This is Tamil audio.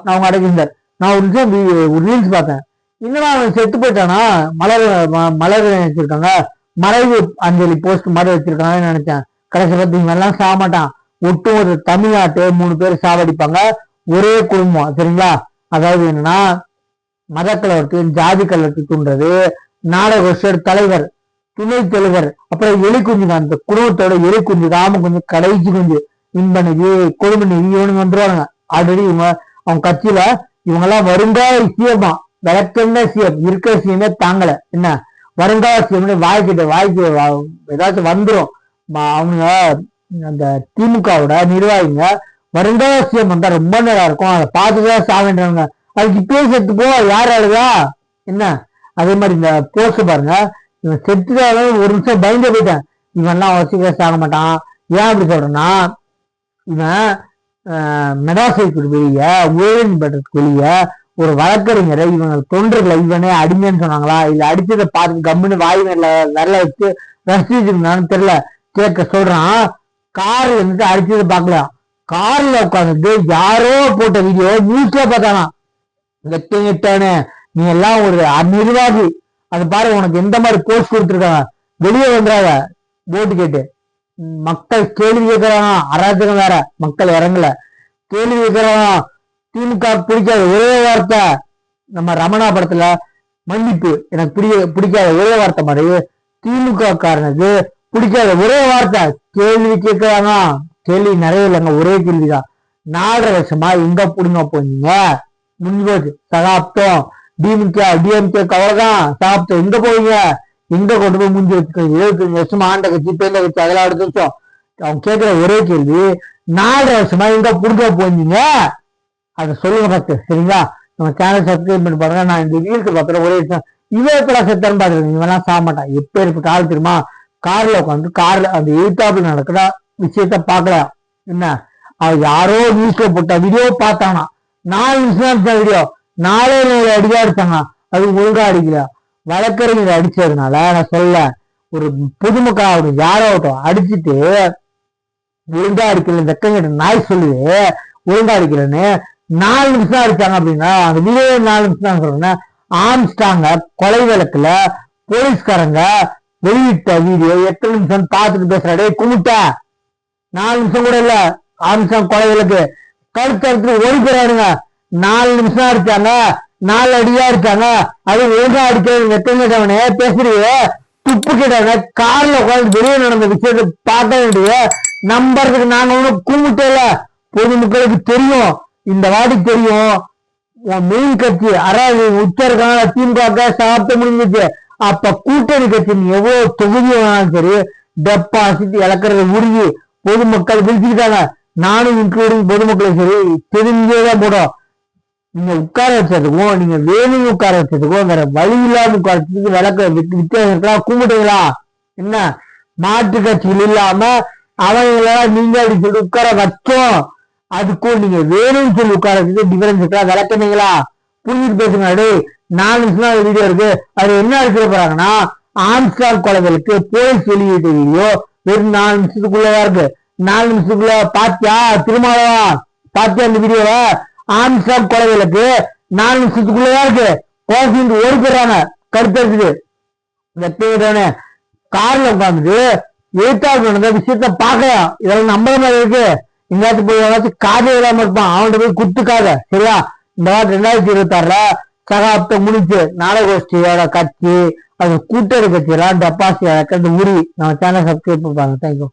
நான் அவங்க அடைக்கின்றார். நான் ஒரு நிமிஷம் ஒரு ரீல்ஸ் பார்த்தேன். இன்னும் அவன் செத்து போயிட்டானா, மலர் மலர் வச்சிருக்காங்க, மறைவு அஞ்சலி போஸ்ட் மாதிரி வச்சிருக்காங்கன்னு நினைச்சேன். கடைசி பார்த்து இவன் எல்லாம் சாக மாட்டான். ஒட்டு ஒரு தமிழ்நாட்டு 3 பேர் சாவடிப்பாங்க, ஒரே குடும்பம். சரிங்களா? அதாவது என்னன்னா, மத கலவரத்தையும் ஜாதி கலவரத்தை தூண்டுறது, நாடக தலைவர், துணை தலைவர், அப்புறம் எலி குஞ்சுங்க, அந்த குடும்பத்தோட எலி குஞ்சு, ராம குஞ்சு, கடைசி குஞ்சு, இன்பனிதி, கொடுமனிதி, இவனுங்க வந்துருவானுங்க. ஆல்ரெடி இவங்க அவங்க கட்சியில இவங்க எல்லாம் வருங்கால சிஎம்மா, விளக்கென்ன சிஎம், இருக்கிற சிஎம்மே தாங்கல. என்ன வருங்கால சிஎம் வாய்க்கு ஏதாச்சும் வந்துடும். அவங்க அந்த திமுகவோட நிர்வாகிங்க வருங்கால சிஎம் வந்தா ரொம்ப நேரம் இருக்கும், அதை பார்த்துதான் சாவேன்றாங்க. அதுக்கு இப்பயே செத்து போ, யார் ஆளுதா என்ன? அதே மாதிரி இந்த போஸ்ட் பாருங்க, இவன் செத்துதான் ஒரு நிமிஷம் பயந்து போயிட்டேன். இவன் எல்லாம் வச்சுக்க சாக மாட்டான். ஏன் அப்படி சொல்றேன்னா, இவன் மெடாசைக்கு வெளிய ஊழல் பெற்றதுக்கு வெளிய ஒரு வழக்கறிஞரை இவங்க தொண்டர்களை இவனே அடிமைன்னு சொன்னாங்களா, இல்ல அடிச்சதை பார்த்து கம்முன்னு வாய் விரல வச்சு ரசிச்சிருந்தான்னு தெரியல. கேட்க சொல்றான், கார் வந்துட்டு அடிச்சதை பார்க்கலாம், கார்ல உட்காந்துட்டு யாரோ போட்ட வீடியோ நியூஸ்ல பார்த்தானா. கெட்டானே நீ எல்லாம் ஒரு நிர்வாகி, அது பாரு உனக்கு எந்த மாதிரி போஸ்ட் கொடுத்துருக்காங்க, வெளியே வந்துடாத ஓட்டு கேட்டு. மக்கள் கேள்வி கேட்கறாங்க, அராஜகம் வேற, மக்கள் இறங்கல, கேள்வி கேட்கறாங்க. திமுக பிடிக்காத ஒரே வார்த்தை, நம்ம ரமணா படத்துல மன்னிப்பு எனக்கு பிடிக்காத ஒரே வார்த்தை மாதிரி திமுக காரனுக்கு பிடிக்காத ஒரே வார்த்தை கேள்வி கேட்கறாங்க. கேள்வி நிறைய இல்லைங்க, ஒரே கேள்விதான். 4.5 வருஷமா எங்க புடுங்க போனீங்க? முடிஞ்சு போச்சு சகாப்தம். டிஎம்கே அவ்வளவுதான் சகாப்தம். எங்க போவீங்க? எங்க கொண்டு போய் முடிஞ்சு வச்சுக்கோங்க? 75 வருஷமா ஆண்ட கட்சி, பேர்ல கட்சி, அதெல்லாம் எடுத்து வச்சோம். அவங்க கேட்கிற ஒரே கேள்வி, 4.5 வருஷமா எங்க புடுங்க போனீங்க? அதை சொல்லுங்க பார்த்து. சரிங்களா? நம்ம சேனல் சப்ஸ்கிரைப் பண்ணி பாருங்க. நான் இந்த வீலுக்கு பார்க்குற ஒரே விஷயம், இவன் செத்தான்னு பாத்துருக்கேன். இவெல்லாம் சாக மாட்டான். எப்ப இருக்க ஆள் தெரியுமா? கார்ல உட்காந்து கார்ல அந்த எதிர்த்தாப்புல நடக்கிற விஷயத்த பாக்கலாம். என்ன யாரோ நியூஸ்ல போட்ட வீடியோ பார்த்தானா, 4 நிமிஷம் வீடியோ 4 அடியா அடிச்சாங்க. அது ஒழுங்கா அடிக்கல, வழக்கறிஞர் அடிச்சதுனால. நான் சொல்ல, ஒரு பொதுமக்கள் யாராவட்டும் அடிச்சுட்டு ஒழுங்கா அடிக்கல, வெக்கங்கிட்ட நாய் சொல்லுது ஒழுங்கா அடிக்கலன்னு 4 நிமிஷம் அடிச்சாங்க அப்படின்னா, அந்த வீடியோ 4 நிமிஷம் தான் சொல்றேன். ஆம்ஸ்டாங்க கொலை வழக்குல போலீஸ்காரங்க வெளியிட்ட வீடியோ எத்தனை நிமிஷம் பார்த்துட்டு பேசுறாடே கும்பிட்ட. 4 நிமிஷம் கூட இல்ல. ஆம்ஸ்டாங் கொலை வழக்கு கருத்து ஓடிக்கிறாருங்க. 4 நிமிஷம் அடிச்சாங்க, 4 அடியா அடிச்சாங்க. அது ஒழுங்கா அடிக்கிறது வெத்தவனே பேசுறீங்க, துப்பு கிட்டாங்க. கார்ல உட்காந்து வெளியே நடந்த விஷயத்தை பார்க்க வேண்டிய நம்புறதுக்கு நாங்க ஒன்னும் கும்பிட்டல. பொதுமக்களுக்கு தெரியும், இந்த வாடி தெரியும். மெயின் கட்சி அதாவது உச்சருக்கான திமுக சாப்பிட்டு முடிஞ்சிச்சு. அப்ப கூட்டணி கட்சி எவ்வளவு தொகுதி வேணாலும் சரி டெபாசிட் இழக்கிறது உறுதி. பொதுமக்கள் விழிச்சுக்கிட்டாங்க, நானும் இன்க்ளூடிங் பொதுமக்களும் சரி தெரிஞ்சேதான் போடும். நீங்க உட்கார வச்சதுக்கும் நீங்க வேணும் உட்கார வச்சதுக்கும் வேற வழி இல்லாம உட்கார வச்சதுக்கு விளக்க வித்தியாசம் இருக்கலாம். கும்பிட்டீங்களா? என்ன மாற்று கட்சிகள் இல்லாம அவங்களெல்லாம் நீங்க அப்படி சொல்லி உட்கார வச்சோம், அதுக்கும் நீங்க வேணும்னு சொல்லி உட்கார வச்சது டிஃபரன்ஸ் இருக்கா? விளக்குனீங்களா? புரிஞ்சுட்டு பேசுங்க. 4 நிமிஷம் வீடியோ இருக்கு. அது என்ன எடுத்துட போறாங்கன்னா, ஆம்ஸ்டாங் கொலைகளுக்கு போலீஸ் வெளியிட்ட வீடியோ வெறும் 4 நிமிஷத்துக்குள்ளதான் இருக்கு. 4 நிமிஷத்துக்குள்ள பாத்தியா? திருமாவளவா பாத்தியா அந்த வீடியோவ? ஆம்ஸ்டாங் கொலைகளுக்கு 4 நிமிஷத்துக்குள்ளதான் இருக்கு. போலீஸ் ஓடி போடுறாங்க, கருத்து இருக்குது. வெத்தவனே கார்ல உட்காந்துட்டு எழுத்தாளர் நடந்த விஷயத்த பாக்கலாம். இதெல்லாம் நம்புற மாதிரி இருக்கு. எங்காச்சும் போய் ஏதாச்சும் காதல் இல்லாம இருப்பான், அவன்கிட்ட போய் குத்துக்காத. சரியா? இந்த வாரம் 2026 சகாப்தம் முடிச்சு நாடகோஷ்டியோட கட்சி, அது கூட்டணி கட்சி எல்லாம் டெபாசிட் உரி. நம்ம சேனல் சப்ஸ்கிரைப் பண்ணுவாங்க. தேங்க்யூ.